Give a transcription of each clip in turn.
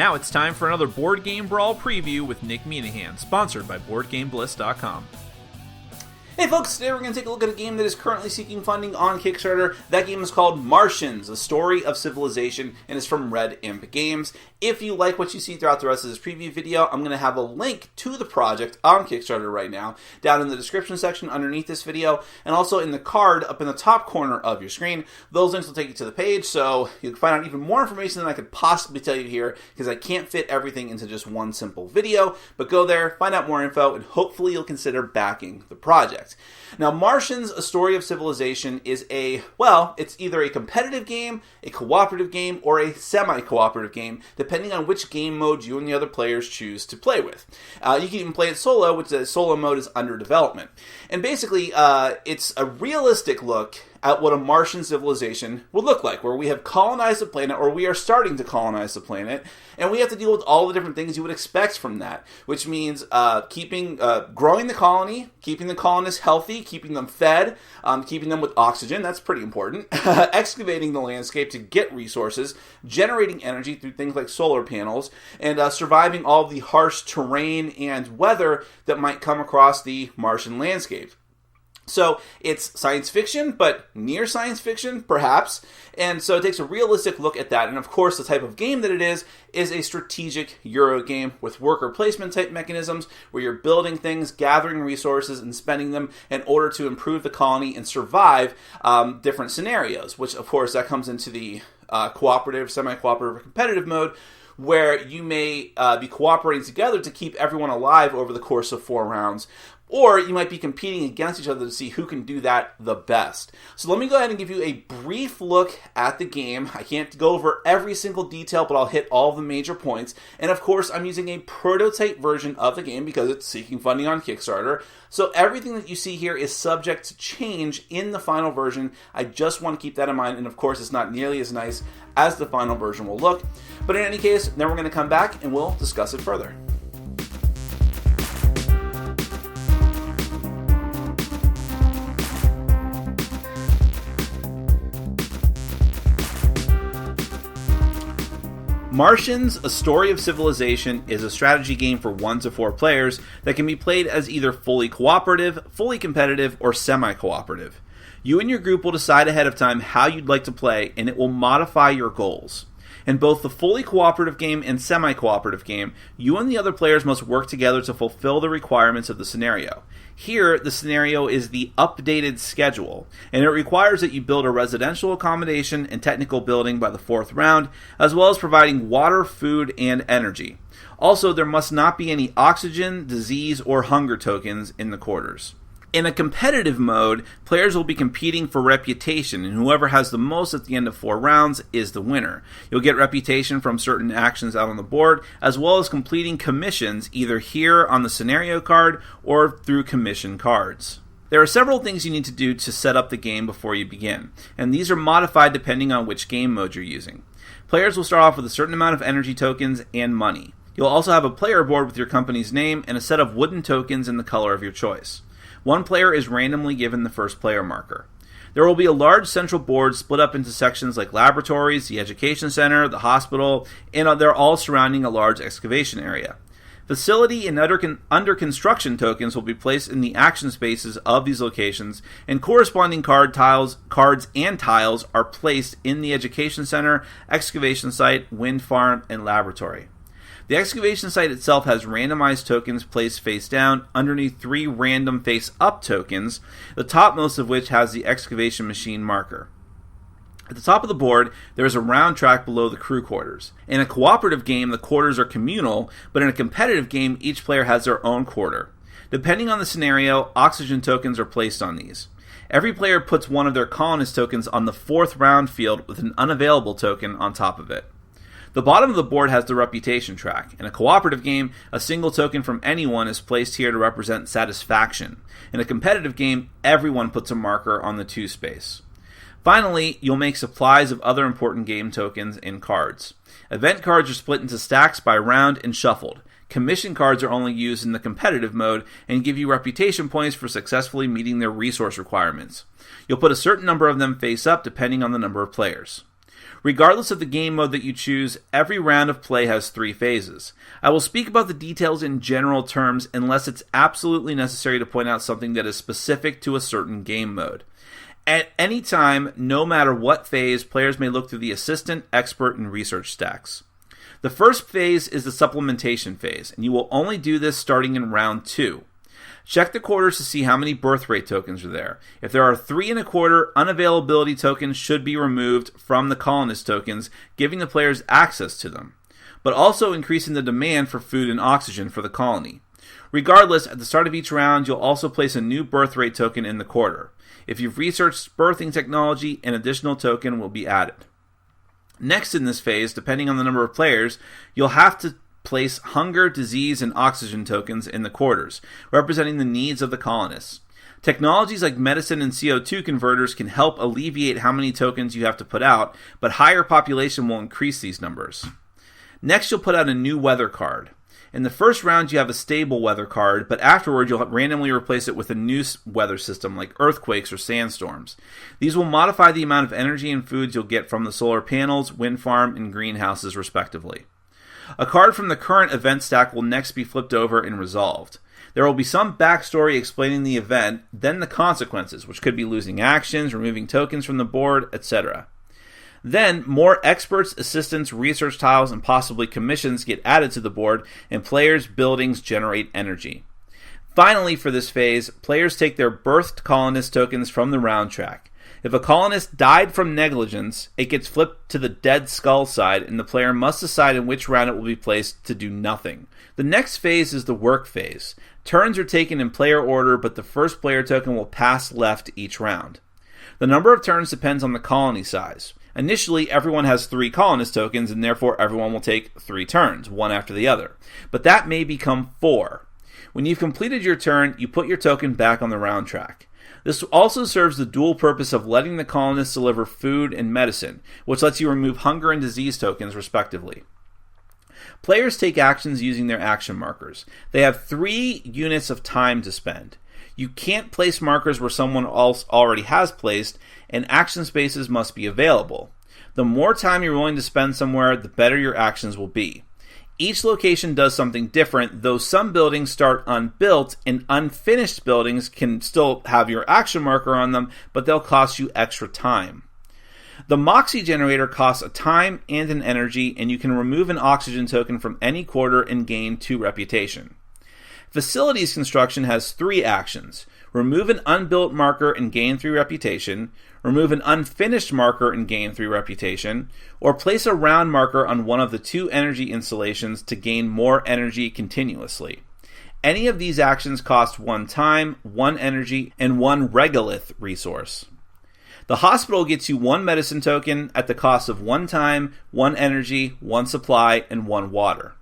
Now it's time for another Board Game Brawl preview with Nick Meanahan, sponsored by BoardGameBliss.com. Hey folks, today we're going to take a look at a game that is currently seeking funding on Kickstarter. That game is called Martians, A Story of Civilization, and is from Red Imp Games. If you like what you see throughout the rest of this preview video, I'm going to have a link to the project on Kickstarter right now, down in the description section underneath this video, and also in the card up in the top corner of your screen. Those links will take you to the page, so you can find out even more information than I could possibly tell you here, because I can't fit everything into just one simple video. But go there, find out more info, and hopefully you'll consider backing the project. Now, Martians, A Story of Civilization is it's either a competitive game, a cooperative game, or a semi-cooperative game, depending on which game mode you and the other players choose to play with. You can even play it solo, which the solo mode is under development. And basically, it's a realistic look at what a Martian civilization would look like, where we have colonized the planet, or we are starting to colonize the planet, and we have to deal with all the different things you would expect from that, which means growing the colony, keeping the colonists healthy, keeping them fed, keeping them with oxygen, that's pretty important, excavating the landscape to get resources, generating energy through things like solar panels, and surviving all of the harsh terrain and weather that might come across the Martian landscape. So it's science fiction, but near science fiction, perhaps. And so it takes a realistic look at that. And of course, the type of game that it is a strategic Euro game with worker placement type mechanisms where you're building things, gathering resources, and spending them in order to improve the colony and survive different scenarios, which of course that comes into the cooperative, semi-cooperative, or competitive mode, where you may be cooperating together to keep everyone alive over the course of 4 rounds. Or you might be competing against each other to see who can do that the best. So let me go ahead and give you a brief look at the game. I can't go over every single detail, but I'll hit all of the major points. And of course, I'm using a prototype version of the game because it's seeking funding on Kickstarter. So everything that you see here is subject to change in the final version. I just want to keep that in mind. And of course, it's not nearly as nice as the final version will look. But in any case, then we're going to come back and we'll discuss it further. Martians, A Story of Civilization is a strategy game for 1 to 4 players that can be played as either fully cooperative, fully competitive, or semi-cooperative. You and your group will decide ahead of time how you'd like to play, and it will modify your goals. In both the fully cooperative game and semi-cooperative game, you and the other players must work together to fulfill the requirements of the scenario. Here, the scenario is the updated schedule, and it requires that you build a residential accommodation and technical building by the 4th round, as well as providing water, food, and energy. Also, there must not be any oxygen, disease, or hunger tokens in the quarters. In a competitive mode, players will be competing for reputation, and whoever has the most at the end of 4 rounds is the winner. You'll get reputation from certain actions out on the board, as well as completing commissions either here on the scenario card or through commission cards. There are several things you need to do to set up the game before you begin, and these are modified depending on which game mode you're using. Players will start off with a certain amount of energy tokens and money. You'll also have a player board with your company's name and a set of wooden tokens in the color of your choice. One player is randomly given the first player marker. There will be a large central board split up into sections like laboratories, the education center, the hospital, and they're all surrounding a large excavation area. Facility and under construction tokens will be placed in the action spaces of these locations, and corresponding cards and tiles are placed in the education center, excavation site, wind farm, and laboratory. The excavation site itself has randomized tokens placed face down underneath 3 random face up tokens, the topmost of which has the excavation machine marker. At the top of the board, there is a round track below the crew quarters. In a cooperative game, the quarters are communal, but in a competitive game, each player has their own quarter. Depending on the scenario, oxygen tokens are placed on these. Every player puts one of their colonist tokens on the 4th round field with an unavailable token on top of it. The bottom of the board has the reputation track. In a cooperative game, a single token from anyone is placed here to represent satisfaction. In a competitive game, everyone puts a marker on the 2 space. Finally, you'll make supplies of other important game tokens and cards. Event cards are split into stacks by round and shuffled. Commission cards are only used in the competitive mode and give you reputation points for successfully meeting their resource requirements. You'll put a certain number of them face up depending on the number of players. Regardless of the game mode that you choose, every round of play has 3 phases. I will speak about the details in general terms unless it's absolutely necessary to point out something that is specific to a certain game mode. At any time, no matter what phase, players may look through the Assistant, Expert, and Research stacks. The first phase is the Supplementation Phase, and you will only do this starting in round 2. Check the quarters to see how many birth rate tokens are there. If there are 3 1/4, unavailability tokens should be removed from the colonist tokens, giving the players access to them, but also increasing the demand for food and oxygen for the colony. Regardless, at the start of each round, you'll also place a new birth rate token in the quarter. If you've researched birthing technology, an additional token will be added. Next in this phase, depending on the number of players, you'll have to place hunger, disease, and oxygen tokens in the quarters, representing the needs of the colonists. Technologies like medicine and CO2 converters can help alleviate how many tokens you have to put out, but higher population will increase these numbers. Next, you'll put out a new weather card. In the first round, you have a stable weather card, but afterward, you'll randomly replace it with a new weather system like earthquakes or sandstorms. These will modify the amount of energy and foods you'll get from the solar panels, wind farm, and greenhouses, respectively. A card from the current event stack will next be flipped over and resolved. There will be some backstory explaining the event, then the consequences, which could be losing actions, removing tokens from the board, etc. Then, more experts, assistants, research tiles, and possibly commissions get added to the board, and players' buildings generate energy. Finally, for this phase, players take their birthed colonist tokens from the round track. If a colonist died from negligence, it gets flipped to the dead skull side, and the player must decide in which round it will be placed to do nothing. The next phase is the work phase. Turns are taken in player order, but the first player token will pass left each round. The number of turns depends on the colony size. Initially, everyone has 3 colonist tokens, and therefore everyone will take 3 turns, one after the other. But that may become 4. When you've completed your turn, you put your token back on the round track. This also serves the dual purpose of letting the colonists deliver food and medicine, which lets you remove hunger and disease tokens, respectively. Players take actions using their action markers. They have 3 units of time to spend. You can't place markers where someone else already has placed, and action spaces must be available. The more time you're willing to spend somewhere, the better your actions will be. Each location does something different, though some buildings start unbuilt, and unfinished buildings can still have your action marker on them, but they'll cost you extra time. The Moxie generator costs a time and an energy, and you can remove an oxygen token from any quarter and gain 2 reputation. Facilities construction has 3 actions. Remove an unbuilt marker and gain 3 reputation, remove an unfinished marker and gain 3 reputation, or place a round marker on one of the 2 energy installations to gain more energy continuously. Any of these actions cost 1 time, 1 energy, and 1 regolith resource. The hospital gets you 1 medicine token at the cost of 1 time, 1 energy, 1 supply, and 1 water.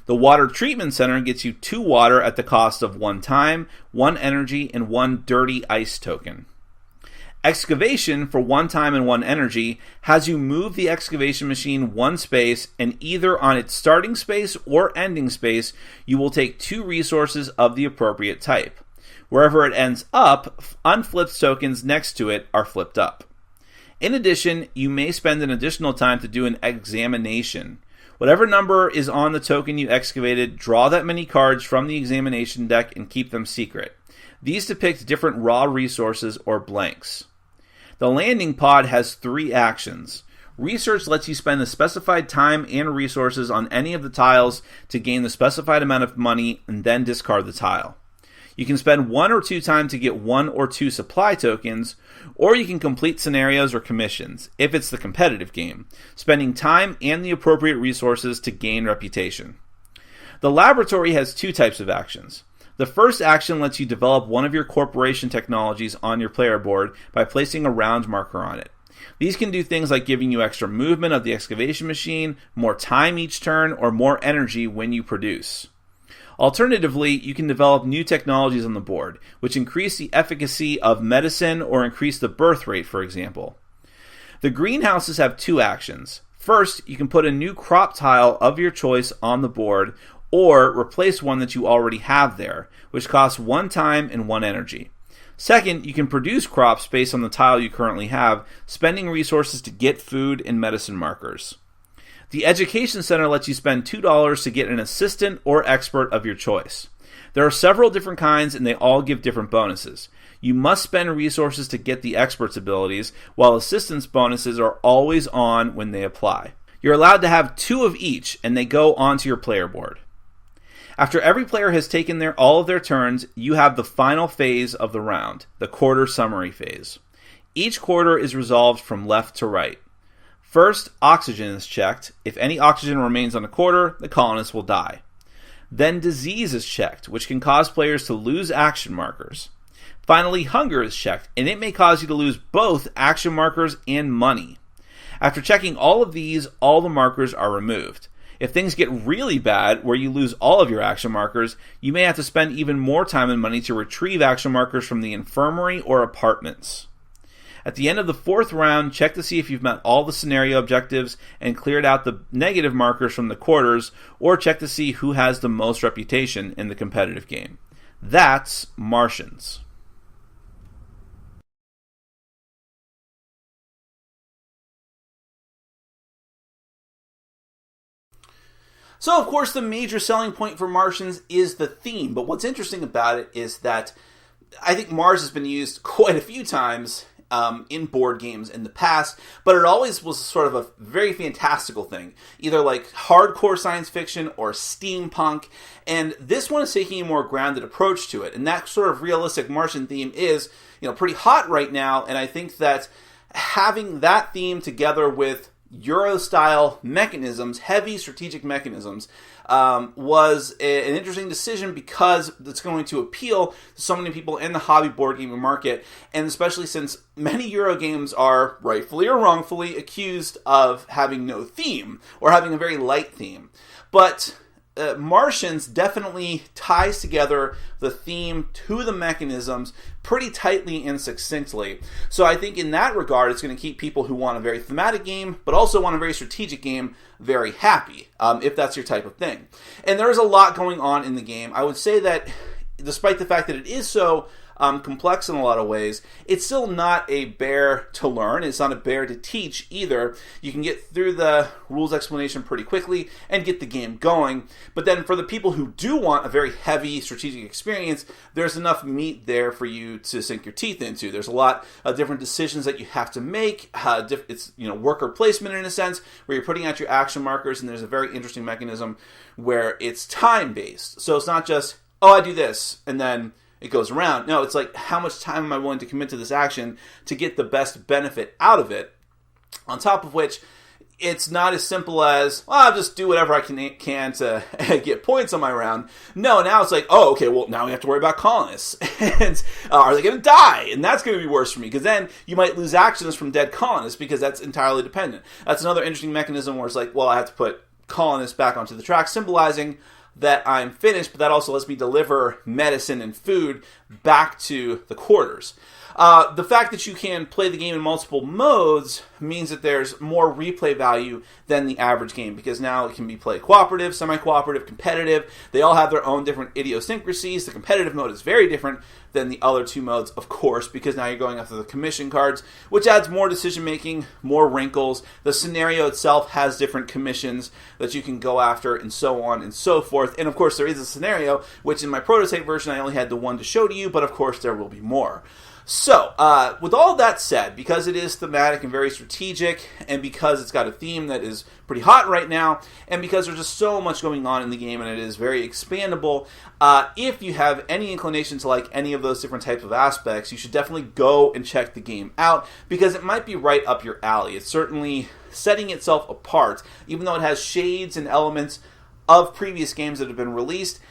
The water treatment center gets you 2 water at the cost of 1 time, 1 energy, and 1 dirty ice token. Excavation, for 1 time and 1 energy, has you move the excavation machine 1 space, and either on its starting space or ending space, you will take 2 resources of the appropriate type. Wherever it ends up, unflipped tokens next to it are flipped up. In addition, you may spend an additional time to do an examination. Whatever number is on the token you excavated, draw that many cards from the examination deck and keep them secret. These depict different raw resources or blanks. The landing pod has 3 actions. Research lets you spend the specified time and resources on any of the tiles to gain the specified amount of money and then discard the tile. You can spend 1 or 2 time to get 1 or 2 supply tokens, or you can complete scenarios or commissions, if it's the competitive game, spending time and the appropriate resources to gain reputation. The laboratory has 2 types of actions. The first action lets you develop one of your corporation technologies on your player board by placing a round marker on it. These can do things like giving you extra movement of the excavation machine, more time each turn, or more energy when you produce. Alternatively, you can develop new technologies on the board, which increase the efficacy of medicine or increase the birth rate, for example. The greenhouses have 2 actions. First, you can put a new crop tile of your choice on the board, or replace one that you already have there, which costs 1 time and 1 energy. Second, you can produce crops based on the tile you currently have, spending resources to get food and medicine markers. The Education Center lets you spend $2 to get an assistant or expert of your choice. There are several different kinds and they all give different bonuses. You must spend resources to get the expert's abilities, while assistance bonuses are always on when they apply. You're allowed to have 2 of each and they go onto your player board. After every player has taken all of their turns, you have the final phase of the round, the quarter summary phase. Each quarter is resolved from left to right. First, oxygen is checked. If any oxygen remains on a quarter, the colonists will die. Then disease is checked, which can cause players to lose action markers. Finally, hunger is checked, and it may cause you to lose both action markers and money. After checking all of these, all the markers are removed. If things get really bad, where you lose all of your action markers, you may have to spend even more time and money to retrieve action markers from the infirmary or apartments. At the end of the 4th round, check to see if you've met all the scenario objectives and cleared out the negative markers from the quarters, or check to see who has the most reputation in the competitive game. That's Martians. So, of course, the major selling point for Martians is the theme, but what's interesting about it is that I think Mars has been used quite a few times in board games in the past, but it always was sort of a very fantastical thing, either like hardcore science fiction or steampunk, and this one is taking a more grounded approach to it, and that sort of realistic Martian theme is, pretty hot right now, and I think that having that theme together with Euro-style mechanisms, heavy strategic mechanisms, was an interesting decision because it's going to appeal to so many people in the hobby board gaming market, and especially since many Euro games are, rightfully or wrongfully, accused of having no theme, or having a very light theme. But Martians definitely ties together the theme to the mechanisms pretty tightly and succinctly. So I think in that regard, it's going to keep people who want a very thematic game, but also want a very strategic game, very happy, if that's your type of thing. And there is a lot going on in the game. I would say that despite the fact that it is so complex in a lot of ways, it's still not a bear to learn. It's not a bear to teach either. You can get through the rules explanation pretty quickly and get the game going. But then for the people who do want a very heavy strategic experience, there's enough meat there for you to sink your teeth into. There's a lot of different decisions that you have to make. It's worker placement in a sense, where you're putting out your action markers, and there's a very interesting mechanism where it's time-based. So it's not just, I do this, and then it goes around. No, it's like, how much time am I willing to commit to this action to get the best benefit out of it? On top of which, it's not as simple as, I'll just do whatever I can to get points on my round. No, now it's like, now we have to worry about colonists. And are they going to die? And that's going to be worse for me, because then you might lose actions from dead colonists, because that's entirely dependent. That's another interesting mechanism where it's like, I have to put colonists back onto the track, symbolizing that I'm finished, but that also lets me deliver medicine and food back to the quarters. The fact that you can play the game in multiple modes means that there's more replay value than the average game, because now it can be played cooperative, semi-cooperative, competitive. They all have their own different idiosyncrasies. The competitive mode is very different than the other 2 modes, of course, because now you're going after the commission cards, which adds more decision-making, more wrinkles. The scenario itself has different commissions that you can go after, and so on and so forth. And of course, there is a scenario, which in my prototype version, I only had the one to show to you, but of course, there will be more. So, with all that said, because it is thematic and very strategic, and because it's got a theme that is pretty hot right now, and because there's just so much going on in the game and it is very expandable, if you have any inclination to like any of those different types of aspects, you should definitely go and check the game out, because it might be right up your alley. It's certainly setting itself apart, even though it has shades and elements of previous games that have been released.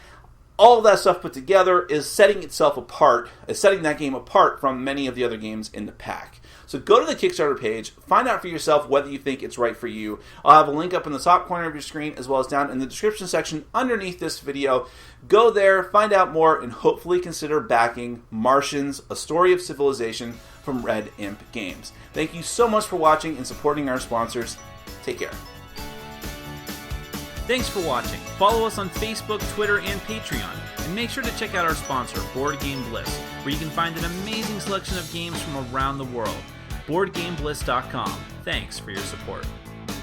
All of that stuff put together is setting that game apart from many of the other games in the pack. So go to the Kickstarter page, find out for yourself whether you think it's right for you. I'll have a link up in the top corner of your screen, as well as down in the description section underneath this video. Go there, find out more, and hopefully consider backing Martians, A Story of Civilization from Red Imp Games. Thank you so much for watching and supporting our sponsors. Take care. Thanks for watching. Follow us on Facebook, Twitter, and Patreon. And make sure to check out our sponsor, Board Game Bliss, where you can find an amazing selection of games from around the world. BoardGameBliss.com. Thanks for your support.